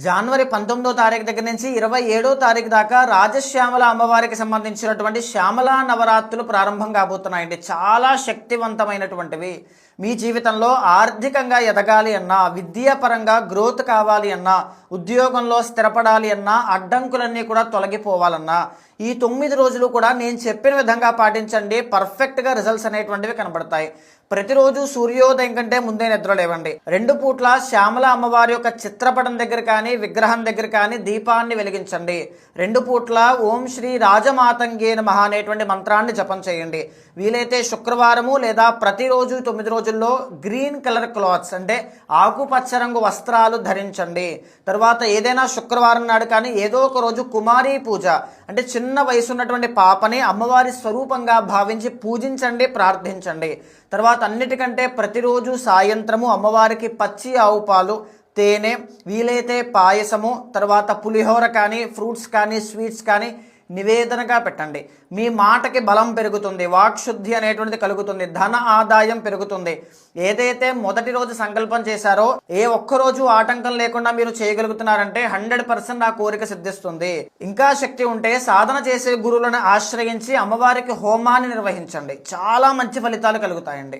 జనవరి 19వ తారీఖు దగ్గర నుంచి 27వ తారీఖు దాకా రాజశ్యామల అమ్మవారికి సంబంధించినటువంటి శ్యామల నవరాత్రులు ప్రారంభం కాబోతున్నాయండి. చాలా శక్తివంతమైనటువంటివి. మీ జీవితంలో ఆర్థికంగా ఎదగాలి అన్నా, విద్యాపరంగా గ్రోత్ కావాలి అన్నా, ఉద్యోగంలో స్థిరపడాలి అన్నా, అడ్డంకులన్నీ కూడా తొలగిపోవాలన్నా ఈ 9 రోజులు కూడా నేను చెప్పిన విధంగా పాటించండి. పర్ఫెక్ట్గా రిజల్ట్స్ అనేటువంటివి కనబడతాయి. ప్రతిరోజు సూర్యోదయం కంటే ముందే నిద్ర లేవండి. 2 పూట్ల శ్యామల అమ్మవారి యొక్క చిత్రపటం దగ్గర కానీ విగ్రహం దగ్గర కానీ దీపాన్ని వెలిగించండి. 2 పూట్ల ఓం శ్రీ రాజమాతంగే నమః అనేటువంటి మంత్రాన్ని జపం చేయండి. వీలైతే శుక్రవారము లేదా ప్రతిరోజు 9 రోజుల్లో గ్రీన్ కలర్ క్లాత్స్ అంటే ఆకుపచ్చ రంగు వస్త్రాలు ధరించండి. తర్వాత ఏదైనా శుక్రవారం నాడు కానీ ఏదో ఒక రోజు కుమారీ పూజ అంటే చిన్న వయసు ఉన్నటువంటి పాపని అమ్మవారి స్వరూపంగా భావించి పూజించండి, ప్రార్థించండి. తర్వాత అన్నిటికంటే ప్రతిరోజు సాయంత్రము అమ్మవారికి పచ్చి ఆవు పాలు, తేనె, వీలైతే పాయసము, తర్వాత పులిహోర కానీ ఫ్రూట్స్ కానీ స్వీట్స్ కానీ నివేదనగా పెట్టండి. మీ మాటకి బలం పెరుగుతుంది, వాక్శుద్ధి అనేటువంటిది కలుగుతుంది, ధన ఆదాయం పెరుగుతుంది. ఏదైతే మొదటి రోజు సంకల్పం చేశారో ఏ ఒక్కరోజు ఆటంకం లేకుండా మీరు చేయగలుగుతున్నారంటే 100% ఆ కోరిక సిద్ధిస్తుంది. ఇంకా శక్తి ఉంటే సాధన చేసే గురువులను ఆశ్రయించి అమ్మవారికి హోమాన్ని నిర్వహించండి. చాలా మంచి ఫలితాలు కలుగుతాయండి.